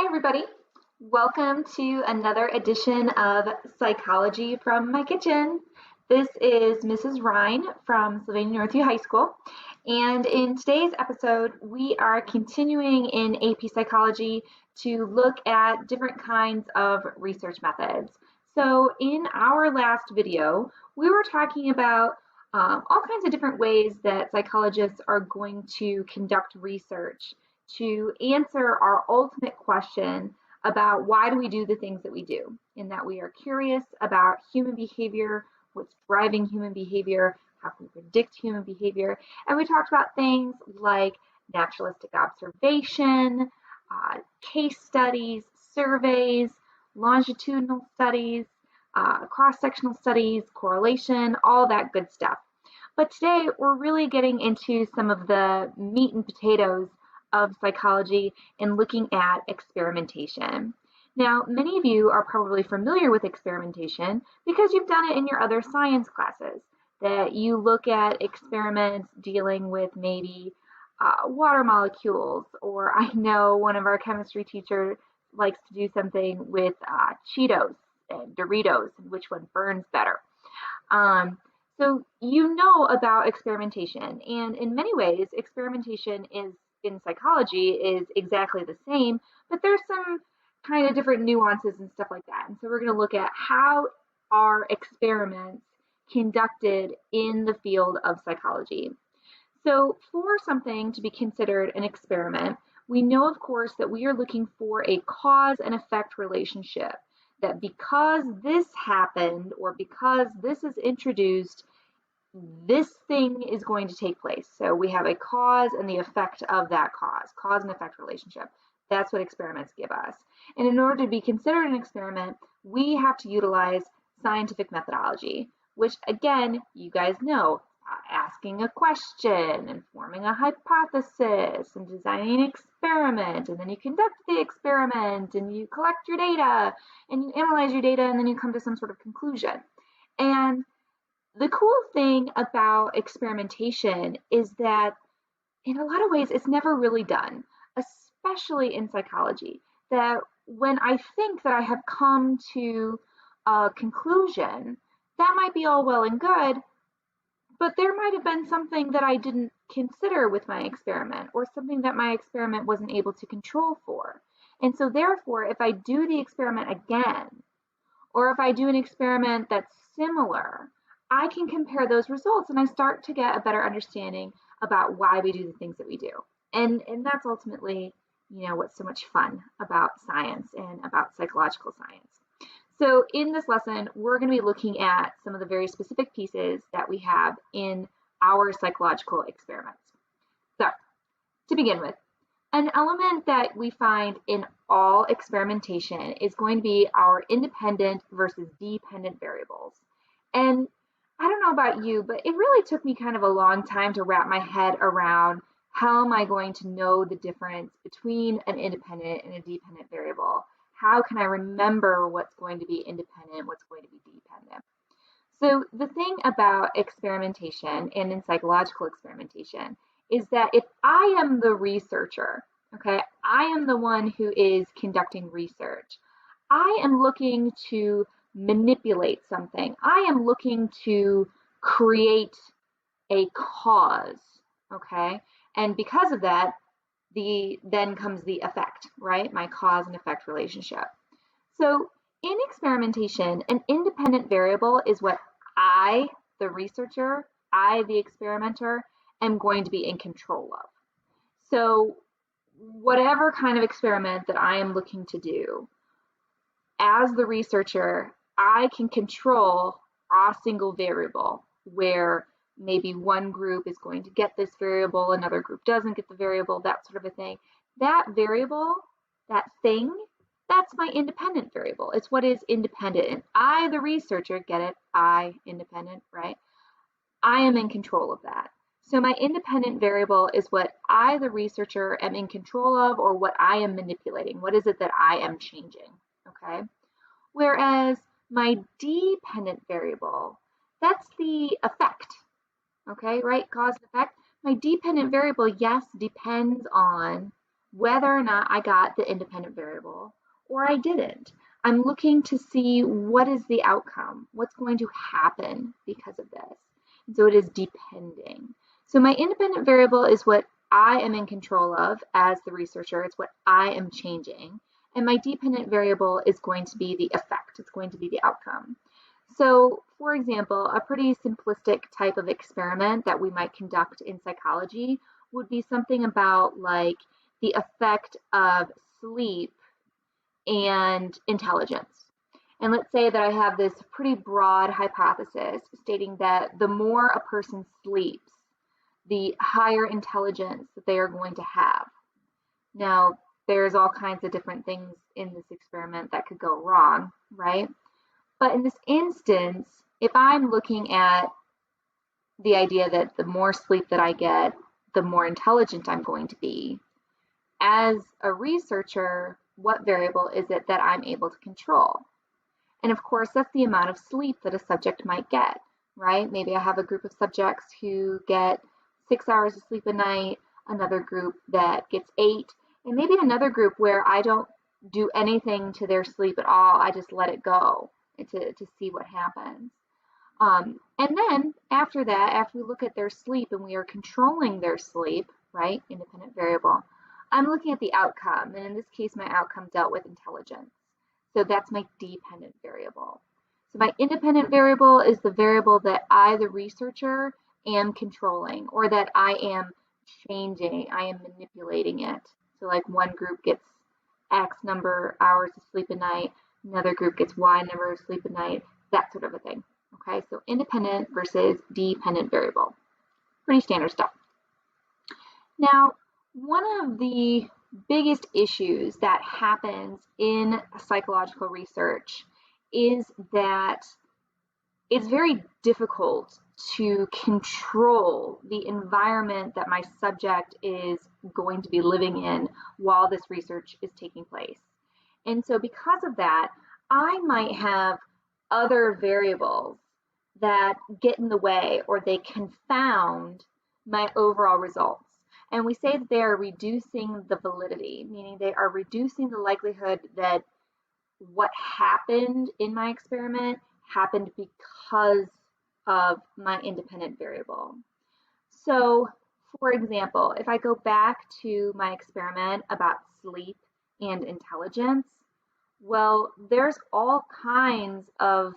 Hi, everybody. Welcome to another edition of Psychology from My Kitchen. This is Mrs. Ryan from Sylvania Northview High School. And in today's episode, we are continuing in AP Psychology to look at different kinds of research methods. So in our last video, we were talking about all kinds of different ways that psychologists are going to conduct research to answer our ultimate question about why do we do the things that we do, in that we are curious about human behavior, what's driving human behavior, how can we predict human behavior, and we talked about things like naturalistic observation, case studies, surveys, longitudinal studies, cross-sectional studies, correlation, all that good stuff. But today we're really getting into some of the meat and potatoes of psychology and looking at experimentation. Now, many of you are probably familiar with experimentation because you've done it in your other science classes, that you look at experiments dealing with maybe water molecules, or I know one of our chemistry teachers likes to do something with Cheetos and Doritos, and which one burns better. So you know about experimentation, and in many ways, experimentation is in psychology is exactly the same, but there's some kind of different nuances and stuff like that. And so we're going to look at how are experiments conducted in the field of psychology. So for something to be considered an experiment, we know, of course, that we are looking for a cause and effect relationship, that because this happened or because this is introduced, this thing is going to take place. So we have a cause and the effect of that cause and effect relationship. That's what experiments give us. And in order to be considered an experiment, we have to utilize scientific methodology, which again, you guys know, asking a question and forming a hypothesis and designing an experiment, and then you conduct the experiment and you collect your data and you analyze your data and then you come to some sort of conclusion. And the cool thing about experimentation is that in a lot of ways it's never really done, especially in psychology, that when I think that I have come to a conclusion, that might be all well and good, but there might have been something that I didn't consider with my experiment, or something that my experiment wasn't able to control for. And so therefore, if I do the experiment again, or if I do an experiment that's similar, I can compare those results and I start to get a better understanding about why we do the things that we do. And that's ultimately, what's so much fun about science and about psychological science. So in this lesson, we're going to be looking at some of the very specific pieces that we have in our psychological experiments. So to begin with, an element that we find in all experimentation is going to be our independent versus dependent variables. And I don't know about you, but it really took me kind of a long time to wrap my head around how am I going to know the difference between an independent and a dependent variable? How can I remember what's going to be independent, what's going to be dependent? So the thing about experimentation and in psychological experimentation is that if I am the researcher, okay, I am the one who is conducting research, I am looking to manipulate something. I am looking to create a cause, okay? And because of that, then comes the effect, right? My cause and effect relationship. So in experimentation, an independent variable is what I, the researcher, I, the experimenter, am going to be in control of. So whatever kind of experiment that I am looking to do, as the researcher, I can control a single variable where maybe one group is going to get this variable, another group doesn't get the variable, that sort of a thing. That variable, that thing, that's my independent variable. It's what is independent. And I, the researcher, get it? I, independent, right? I am in control of that. So my independent variable is what I, the researcher, am in control of, or what I am manipulating. What is it that I am changing, okay? Whereas my dependent variable, that's the effect, okay, right? Cause and effect. My dependent variable, yes, depends on whether or not I got the independent variable or I didn't. I'm looking to see what is the outcome, what's going to happen because of this. And so it is depending. So my independent variable is what I am in control of as the researcher. It's what I am changing. And my dependent variable is going to be the effect. It's going to be the outcome. So, for example, a pretty simplistic type of experiment that we might conduct in psychology would be something about like the effect of sleep and intelligence. And let's say that I have this pretty broad hypothesis stating that the more a person sleeps, the higher intelligence that they are going to have. Now, there's all kinds of different things in this experiment that could go wrong, right? But in this instance, if I'm looking at the idea that the more sleep that I get, the more intelligent I'm going to be, as a researcher, what variable is it that I'm able to control? And of course, that's the amount of sleep that a subject might get, right? Maybe I have a group of subjects who get 6 hours of sleep a night, another group that gets 8, and maybe another group where I don't do anything to their sleep at all. I just let it go to see what happens. And then after that, after we look at their sleep and we are controlling their sleep, right, independent variable, I'm looking at the outcome. And in this case, my outcome dealt with intelligence. So that's my dependent variable. So my independent variable is the variable that I, the researcher, am controlling, or that I am changing, I am manipulating it. So like one group gets X number hours of sleep a night, another group gets Y number of sleep a night, that sort of a thing. Okay, so independent versus dependent variable. Pretty standard stuff. Now, one of the biggest issues that happens in psychological research is that it's very difficult to control the environment that my subject is going to be living in while this research is taking place. And so because of that, I might have other variables that get in the way or they confound my overall results. And we say that they are reducing the validity, meaning they are reducing the likelihood that what happened in my experiment happened because of my independent variable. So, for example, if I go back to my experiment about sleep and intelligence, well, there's all kinds of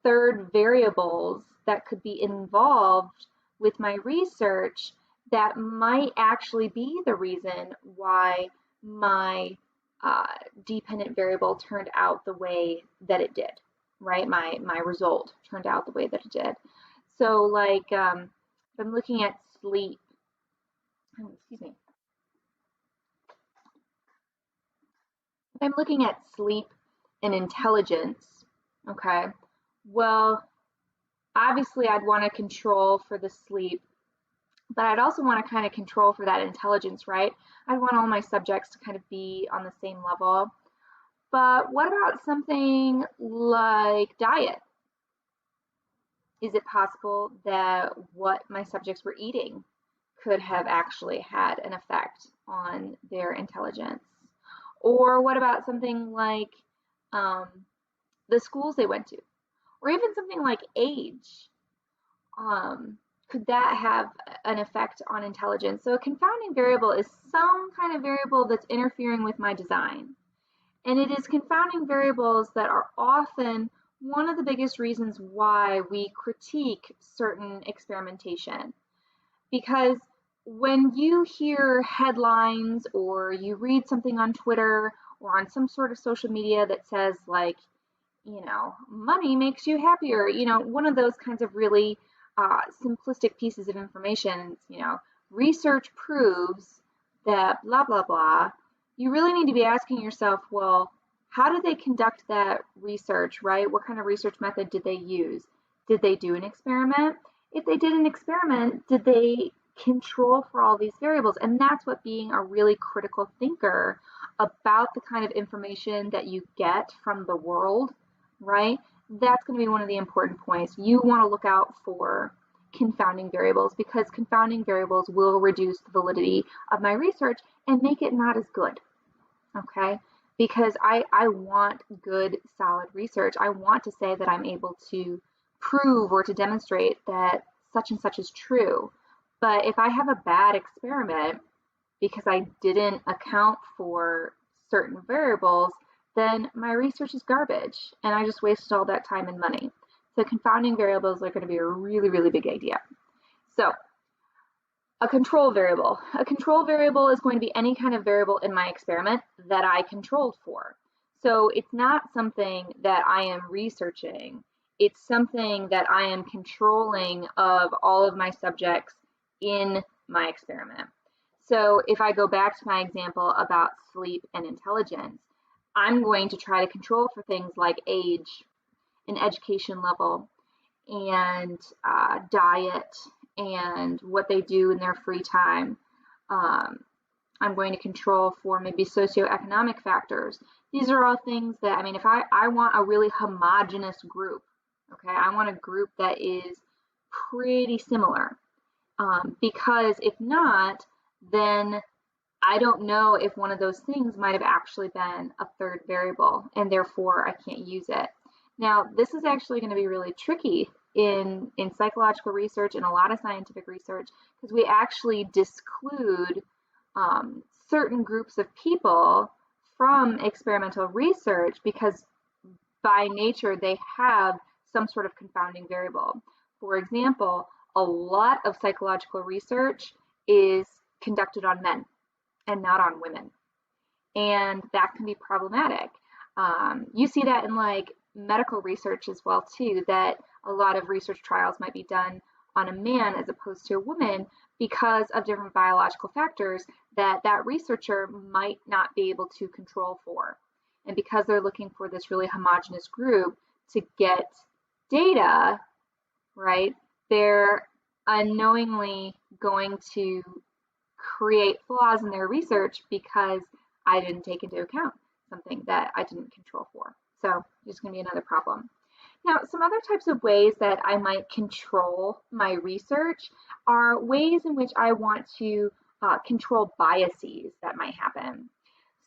third variables that could be involved with my research that might actually be the reason why my dependent variable turned out the way that it did, right? My result turned out the way that it did. So like if I'm looking at sleep, excuse me. If I'm looking at sleep and intelligence, okay, well, obviously I'd want to control for the sleep, but I'd also want to kind of control for that intelligence, right? I'd want all my subjects to kind of be on the same level. But what about something like diet? Is it possible that what my subjects were eating could have actually had an effect on their intelligence? Or what about something like the schools they went to? Or even something like age? Could that have an effect on intelligence? So a confounding variable is some kind of variable that's interfering with my design. And it is confounding variables that are often one of the biggest reasons why we critique certain experimentation. Because when you hear headlines or you read something on Twitter or on some sort of social media that says like, you know, money makes you happier, you know, one of those kinds of really simplistic pieces of information, you know, research proves that blah, blah, blah, you really need to be asking yourself, well, how did they conduct that research, right? What kind of research method did they use? Did they do an experiment? If they did an experiment, did they control for all these variables? And that's what being a really critical thinker about the kind of information that you get from the world, right? That's going to be one of the important points. You want to look out for confounding variables, because confounding variables will reduce the validity of my research and make it not as good. Okay? Because I want good, solid research. I want to say that I'm able to prove or to demonstrate that such and such is true. But if I have a bad experiment because I didn't account for certain variables, then my research is garbage and I just wasted all that time and money. So confounding variables are going to be a really, really big idea. So a control variable. A control variable is going to be any kind of variable in my experiment that I controlled for. So it's not something that I am researching. It's something that I am controlling of all of my subjects in my experiment. So if I go back to my example about sleep and intelligence, I'm going to try to control for things like age and education level and diet and what they do in their free time. I'm going to control for maybe socioeconomic factors. These are all things that, I mean, if I want a really homogeneous group, okay, I want a group that is pretty similar. Because if not, then I don't know if one of those things might have actually been a third variable, and therefore I can't use it. Now, this is actually going to be really tricky in psychological research and a lot of scientific research, because we actually disclude certain groups of people from experimental research because by nature they have some sort of confounding variable. For example, a lot of psychological research is conducted on men and not on women, and that can be problematic. You see that in like medical research as well too, that a lot of research trials might be done on a man as opposed to a woman because of different biological factors that that researcher might not be able to control for. And because they're looking for this really homogeneous group to get data, right, they're unknowingly going to create flaws in their research because I didn't take into account something that I didn't control for. So there's going to be another problem. Now, some other types of ways that I might control my research are ways in which I want to control biases that might happen.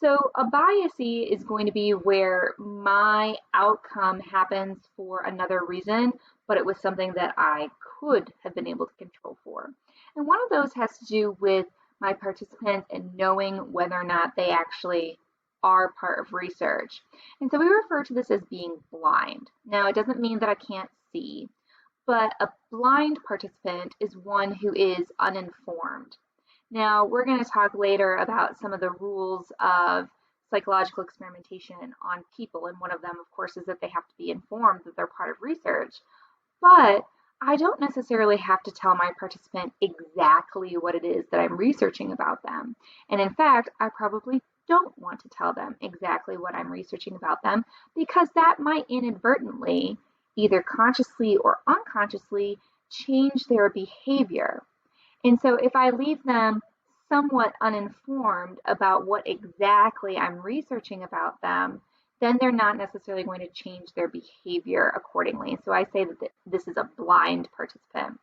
So a bias is going to be where my outcome happens for another reason, but it was something that I could have been able to control for. And one of those has to do with my participants and knowing whether or not they actually are part of research. And so we refer to this as being blind. Now, it doesn't mean that I can't see, but a blind participant is one who is uninformed. Now, we're going to talk later about some of the rules of psychological experimentation on people, and one of them, of course, is that they have to be informed that they're part of research. But I don't necessarily have to tell my participant exactly what it is that I'm researching about them. And in fact, I probably don't want to tell them exactly what I'm researching about them, because that might inadvertently, either consciously or unconsciously, change their behavior. And so if I leave them somewhat uninformed about what exactly I'm researching about them, then they're not necessarily going to change their behavior accordingly. So I say that this is a blind participant.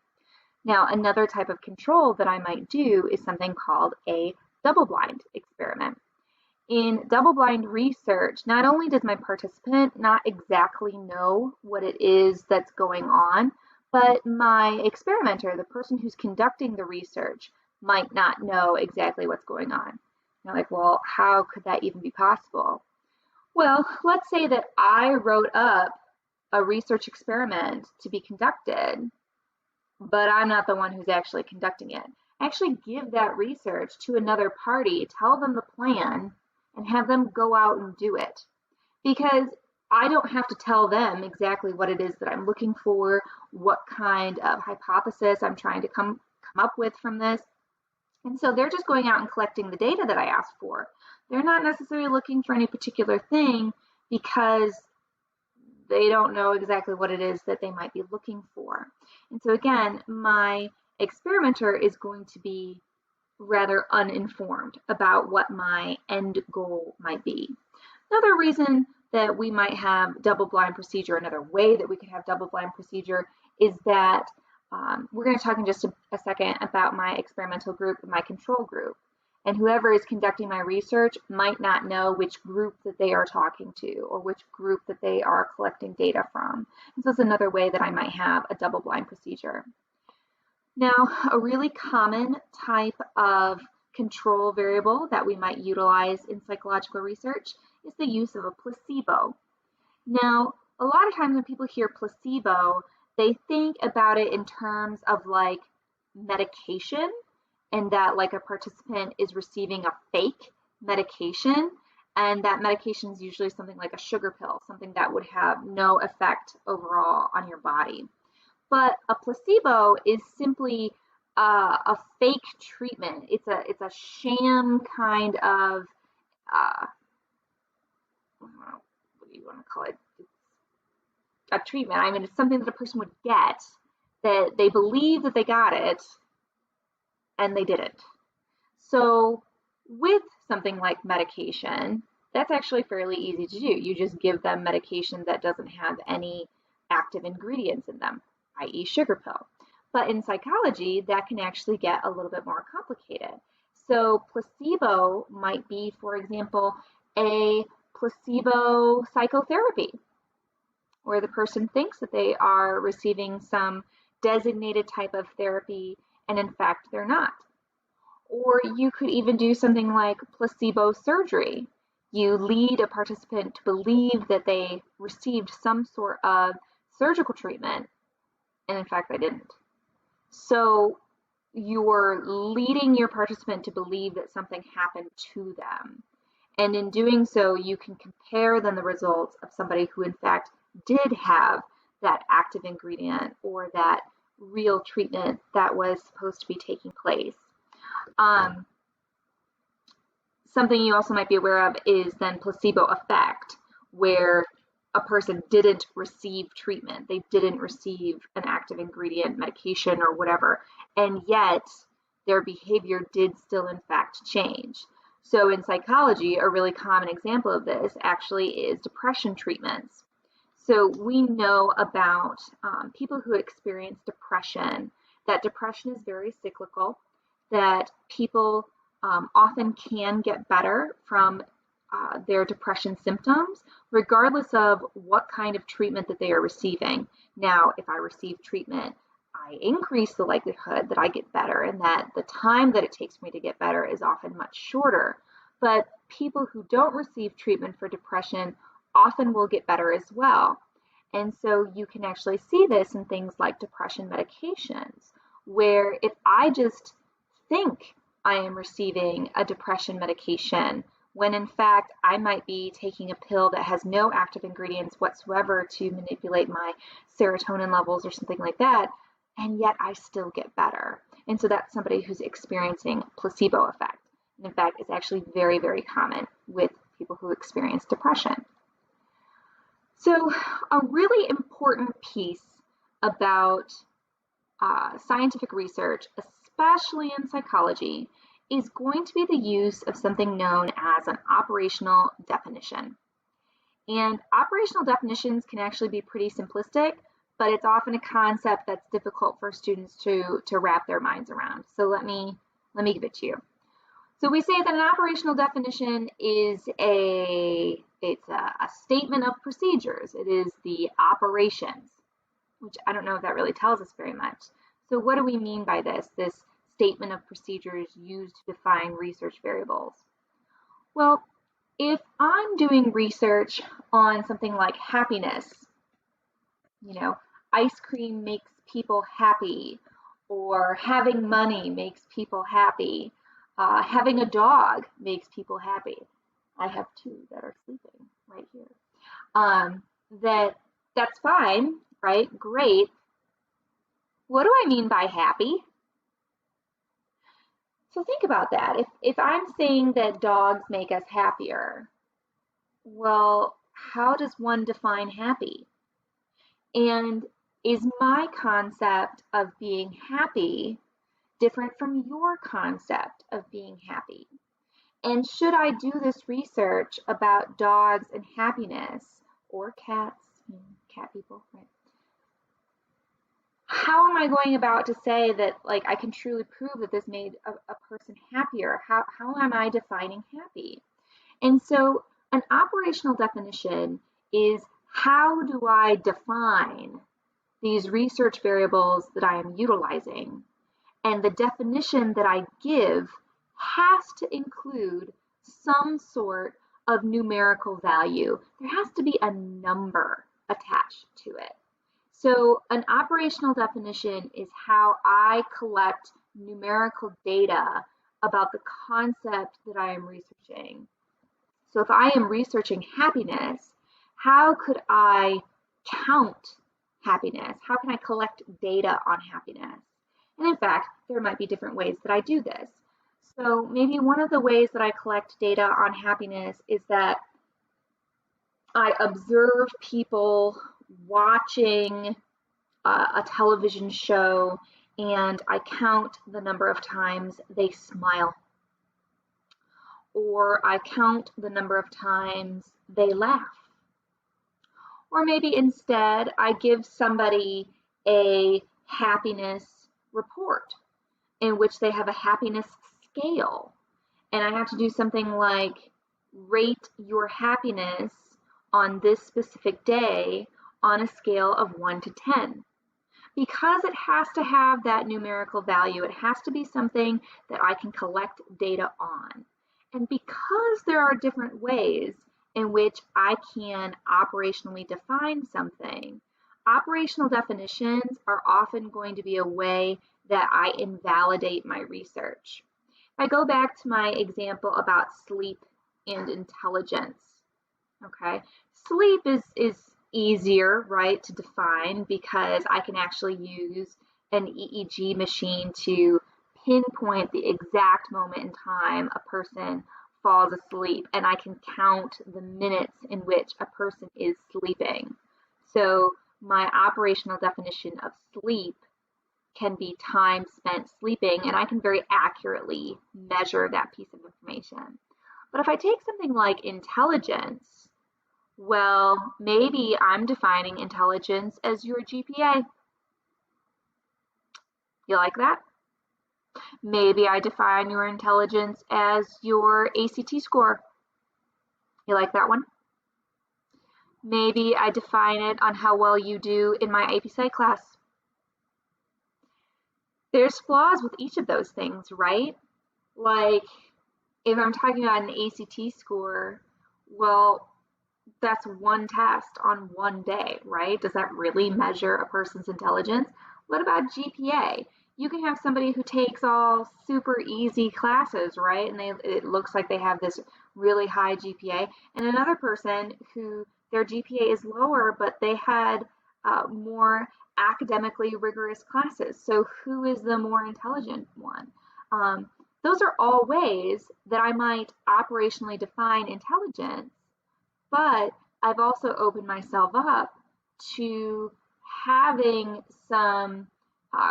Now, another type of control that I might do is something called a double-blind experiment. In double-blind research, not only does my participant not exactly know what it is that's going on, but my experimenter, the person who's conducting the research, might not know exactly what's going on. You're like, well, how could that even be possible? Well, let's say that I wrote up a research experiment to be conducted, but I'm not the one who's actually conducting it. Actually give that research to another party, tell them the plan, and have them go out and do it. Because I don't have to tell them exactly what it is that I'm looking for, what kind of hypothesis I'm trying to come up with from this. And so they're just going out and collecting the data that I asked for. They're not necessarily looking for any particular thing because they don't know exactly what it is that they might be looking for. And so again, my experimenter is going to be rather uninformed about what my end goal might be. Another reason that we might have double-blind procedure, another way that we could have double-blind procedure, is that We're going to talk in just a second about my experimental group and my control group. And whoever is conducting my research might not know which group that they are talking to or which group that they are collecting data from. And so it's another way that I might have a double-blind procedure. Now, a really common type of control variable that we might utilize in psychological research is the use of a placebo. Now, a lot of times when people hear placebo, they think about it in terms of like medication, and that like a participant is receiving a fake medication, and that medication is usually something like a sugar pill, something that would have no effect overall on your body. But a placebo is simply a fake treatment. It's a sham kind of I don't know, what do you want to call it? It's a treatment. I mean, it's something that a person would get that they believe that they got it and they didn't. So with something like medication, that's actually fairly easy to do. You just give them medication that doesn't have any active ingredients in them, i.e. sugar pill. But in psychology, that can actually get a little bit more complicated. So placebo might be, for example, a placebo psychotherapy, where the person thinks that they are receiving some designated type of therapy, and in fact, they're not. Or you could even do something like placebo surgery. You lead a participant to believe that they received some sort of surgical treatment, and in fact, they didn't. So you're leading your participant to believe that something happened to them. And in doing so, you can compare then the results of somebody who in fact did have that active ingredient or that real treatment that was supposed to be taking place. Something you also might be aware of is then placebo effect, where a person didn't receive treatment. They didn't receive an active ingredient, medication, or whatever, and yet their behavior did still in fact change. So in psychology, a really common example of this actually is depression treatments. So we know about people who experience depression, that depression is very cyclical, that people often can get better from their depression symptoms, regardless of what kind of treatment that they are receiving. Now, if I receive treatment, I increase the likelihood that I get better, and that the time that it takes me to get better is often much shorter. But people who don't receive treatment for depression often will get better as well. And so you can actually see this in things like depression medications, where if I just think I am receiving a depression medication, when in fact I might be taking a pill that has no active ingredients whatsoever to manipulate my serotonin levels or something like that, and yet I still get better. And so that's somebody who's experiencing placebo effect. And in fact, it's actually very, very common with people who experience depression. So a really important piece about scientific research, especially in psychology, is going to be the use of something known as an operational definition. And operational definitions can actually be pretty simplistic, but it's often a concept that's difficult for students to wrap their minds around. So let me give it to you. So we say that an operational definition is a statement of procedures. It is the operations, which I don't know if that really tells us very much. So what do we mean by this statement of procedures used to define research variables? Well, if I'm doing research on something like happiness, ice cream makes people happy, or having money makes people happy, having a dog makes people happy. I have two that are sleeping right here. That's fine, right? Great. What do I mean by happy? So think about that. If I'm saying that dogs make us happier, well, how does one define happy? And is my concept of being happy different from your concept of being happy? And should I do this research about dogs and happiness, or cats, cat people, right? how am I going about to say that like I can truly prove that this made a person happier? How am I defining happy? And so an operational definition is how do I define these research variables that I am utilizing? And the definition that I give has to include some sort of numerical value. There has to be a number attached to it. So an operational definition is how I collect numerical data about the concept that I am researching. So if I am researching happiness, how could I count happiness? How can I collect data on happiness? And in fact, there might be different ways that I do this. So maybe one of the ways that I collect data on happiness is that I observe people watching a television show and I count the number of times they smile, or I count the number of times they laugh. Or maybe instead I give somebody a happiness report in which they have a happiness scale. And I have to do something like rate your happiness on this specific day on a scale of 1 to 10. Because it has to have that numerical value, it has to be something that I can collect data on. And because there are different ways in which I can operationally define something, operational definitions are often going to be a way that I invalidate my research. If I go back to my example about sleep and intelligence, okay, sleep is easier, right, to define because I can actually use an EEG machine to pinpoint the exact moment in time a person falls asleep, and I can count the minutes in which a person is sleeping. So my operational definition of sleep can be time spent sleeping, and I can very accurately measure that piece of information. But if I take something like intelligence, well, maybe I'm defining intelligence as your GPA. You like that? Maybe I define your intelligence as your ACT score. You like that one? Maybe I define it on how well you do in my AP Psych class. There's flaws with each of those things, right? Like, if I'm talking about an ACT score, well, that's one test on one day, right? Does that really measure a person's intelligence? What about GPA? You can have somebody who takes all super easy classes, right? And it looks like they have this really high GPA, and another person who their GPA is lower, but they had more academically rigorous classes. So who is the more intelligent one? Those are all ways that I might operationally define intelligence, but I've also opened myself up to having some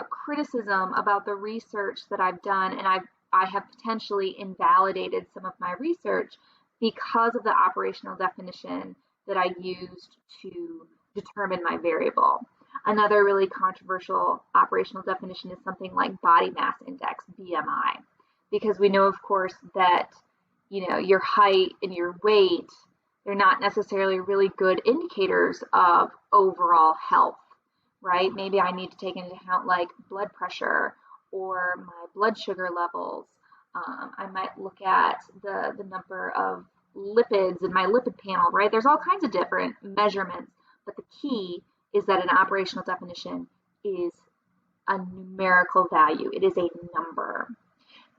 criticism about the research that I've done, and I have potentially invalidated some of my research because of the operational definition that I used to determine my variable. Another really controversial operational definition is something like body mass index, BMI, because we know, of course, that your height and your weight, they're not necessarily really good indicators of overall health, right? Maybe I need to take into account like blood pressure or my blood sugar levels. I might look at the number of lipids in my lipid panel, right? There's all kinds of different measurements, but the key is that an operational definition is a numerical value. It is a number.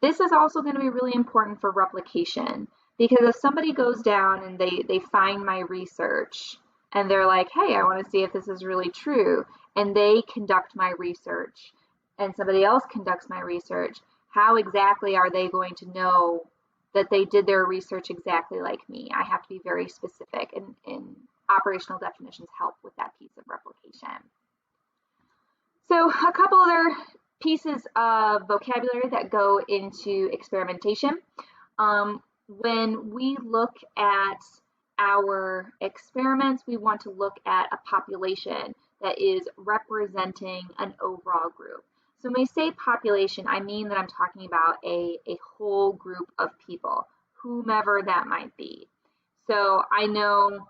This is also going to be really important for replication, because if somebody goes down and they find my research and they're like, hey, I want to see if this is really true, and they conduct my research and somebody else conducts my research, how exactly are they going to know that they did their research exactly like me? I have to be very specific, and operational definitions help with that piece of replication. So a couple other pieces of vocabulary that go into experimentation. When we look at our experiments, we want to look at a population that is representing an overall group. So when I say population, I mean that I'm talking about a whole group of people, whomever that might be. So I know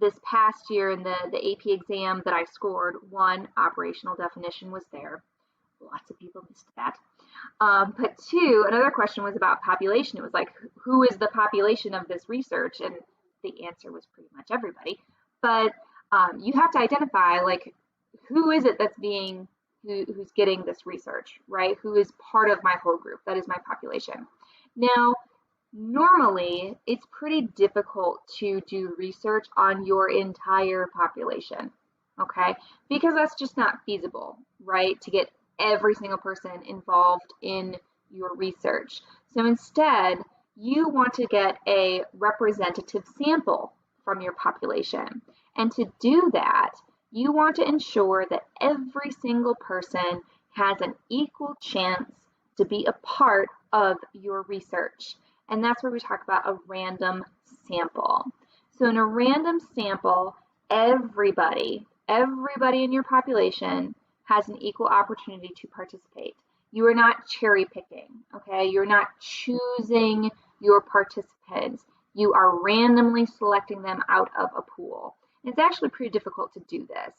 this past year in the AP exam that I scored, one, operational definition was there. Lots of people missed that. But two, another question was about population. It was like, who is the population of this research? And the answer was pretty much everybody. But you have to identify, like, who is it that's who's getting this research, right? Who is part of my whole group? That is my population. Now, normally, it's pretty difficult to do research on your entire population, okay? Because that's just not feasible, right? To get every single person involved in your research. So instead, you want to get a representative sample from your population. And to do that, you want to ensure that every single person has an equal chance to be a part of your research. And that's where we talk about a random sample. So in a random sample, everybody in your population has an equal opportunity to participate. You are not cherry picking, okay? You're not choosing your participants. You are randomly selecting them out of a pool. It's actually pretty difficult to do this.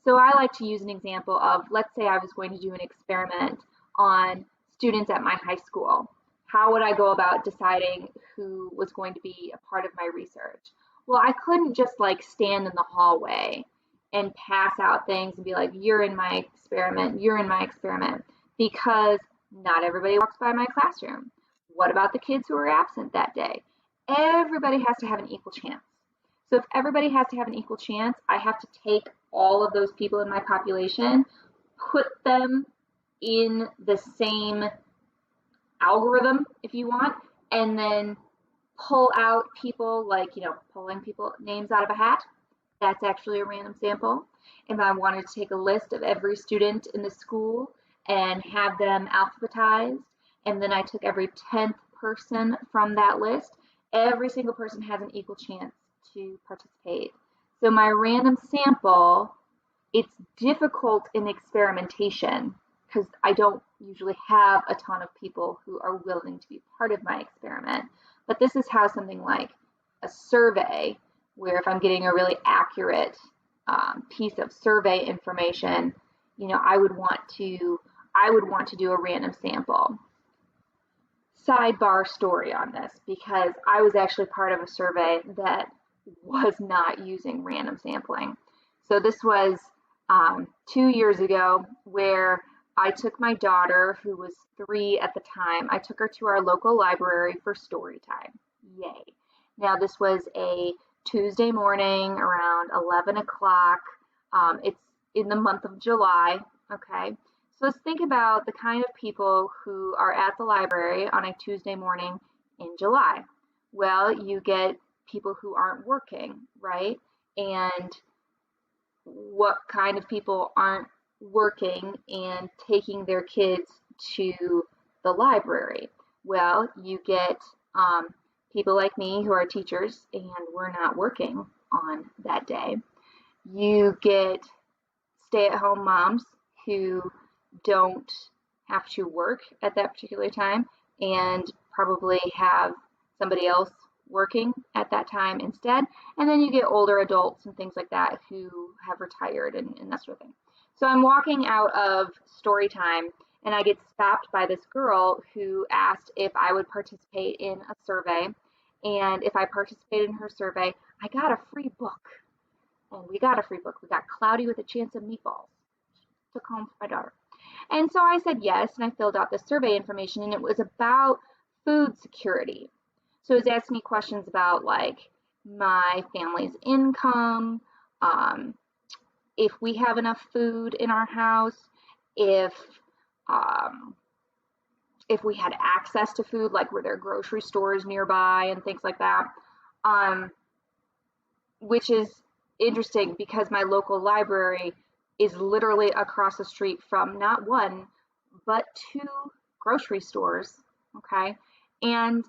So I like to use an example of, let's say I was going to do an experiment on students at my high school. How would I go about deciding who was going to be a part of my research? Well, I couldn't just like stand in the hallway and pass out things and be like, you're in my experiment, you're in my experiment, because not everybody walks by my classroom. What about the kids who are absent that day? Everybody has to have an equal chance. So if everybody has to have an equal chance, I have to take all of those people in my population, put them in the same algorithm, if you want, and then pull out people, like, pulling people names out of a hat. That's actually a random sample. If I wanted to take a list of every student in the school and have them alphabetized, and then I took every 10th person from that list, every single person has an equal chance to participate. So my random sample, it's difficult in experimentation because I don't usually have a ton of people who are willing to be part of my experiment. But this is how something like a survey, where if I'm getting a really accurate piece of survey information, I would want to do a random sample. Sidebar story on this, because I was actually part of a survey that was not using random sampling. So this was 2 years ago, where I took my daughter, who was 3 at the time, I took her to our local library for story time. Yay. Now this was a Tuesday morning around 11 o'clock. It's in the month of July, okay? So let's think about the kind of people who are at the library on a Tuesday morning in July. Well, you get people who aren't working, right? And what kind of people aren't working and taking their kids to the library? Well, you get people like me who are teachers and we're not working on that day. You get stay-at-home moms who don't have to work at that particular time and probably have somebody else working at that time instead. And then you get older adults and things like that who have retired and that sort of thing. So I'm walking out of story time and I get stopped by this girl who asked if I would participate in a survey. And if I participated in her survey, I got a free book. And we got a free book. We got Cloudy with a Chance of Meatballs. Took home for my daughter. And so I said yes, and I filled out the survey information, and it was about food security. So it was asking me questions about like my family's income, if we have enough food in our house, if we had access to food, like were there grocery stores nearby and things like that, which is interesting because my local library is literally across the street from not one, but 2 grocery stores, okay? And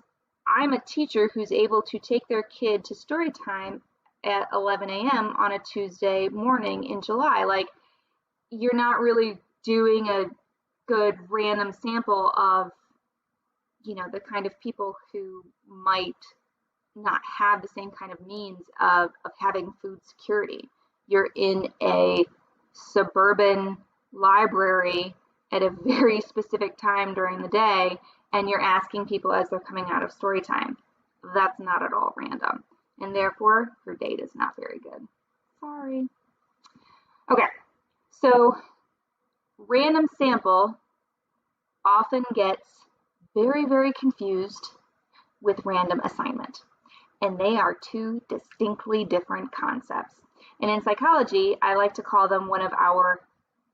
I'm a teacher who's able to take their kid to story time at 11 a.m. on a Tuesday morning in July. Like, you're not really doing a good random sample of, the kind of people who might not have the same kind of means of having food security. You're in a suburban library at a very specific time during the day, and you're asking people as they're coming out of story time. That's not at all random, and therefore your data is not very good. Sorry. Okay, so random sample often gets very, very confused with random assignment, and they are two distinctly different concepts. And in psychology, I like to call them one of our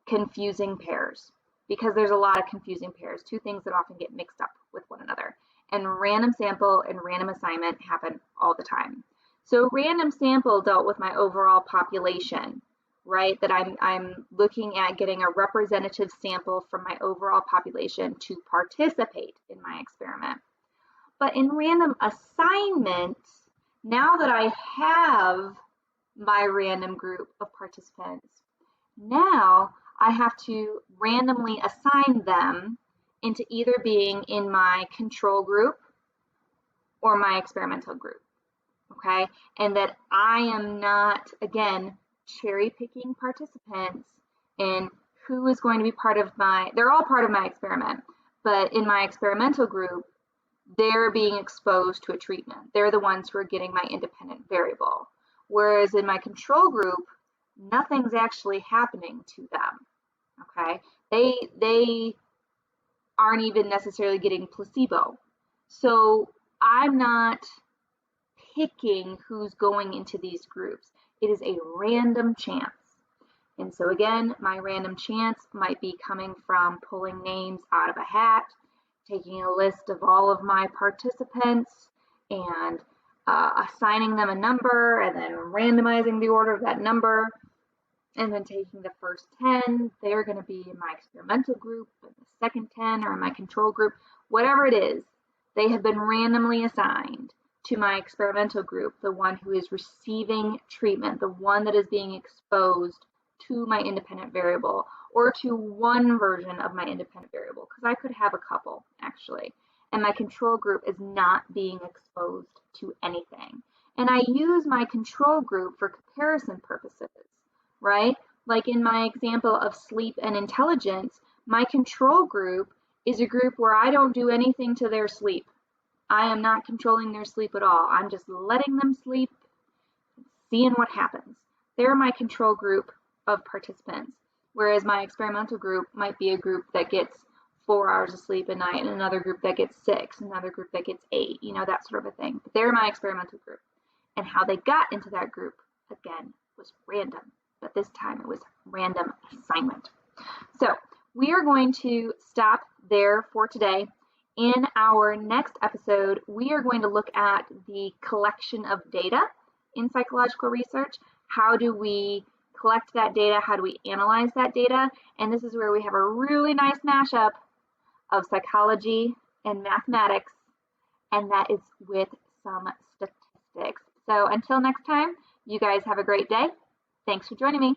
confusing pairs, because there's a lot of confusing pairs, two things that often get mixed up with one another. And random sample and random assignment happen all the time. So random sample dealt with my overall population, right? That I'm looking at getting a representative sample from my overall population to participate in my experiment. But in random assignment, now that I have my random group of participants, now I have to randomly assign them into either being in my control group or my experimental group, okay? And that I am not, again, cherry picking participants in who is going to be part of they're all part of my experiment, but in my experimental group, they're being exposed to a treatment. They're the ones who are getting my independent variable. Whereas in my control group, nothing's actually happening to them, okay? They aren't even necessarily getting placebo. So I'm not picking who's going into these groups. It is a random chance. And so again, my random chance might be coming from pulling names out of a hat, taking a list of all of my participants and assigning them a number, and then randomizing the order of that number, and then taking the first 10, they're going to be in my experimental group, and the second 10 are in my control group. Whatever it is, they have been randomly assigned to my experimental group, the one who is receiving treatment, the one that is being exposed to my independent variable, or to one version of my independent variable, because I could have a couple, actually. And my control group is not being exposed to anything. And I use my control group for comparison purposes, right? Like in my example of sleep and intelligence, my control group is a group where I don't do anything to their sleep. I am not controlling their sleep at all. I'm just letting them sleep, seeing what happens. They're my control group of participants, whereas my experimental group might be a group that gets 4 hours of sleep a night, and another group that gets 6, another group that gets 8, that sort of a thing. But they're my experimental group. And how they got into that group, again, was random. But this time it was random assignment. So we are going to stop there for today. In our next episode, we are going to look at the collection of data in psychological research. How do we collect that data? How do we analyze that data? And this is where we have a really nice mashup of psychology and mathematics, and that is with some statistics. So until next time, you guys have a great day. Thanks for joining me.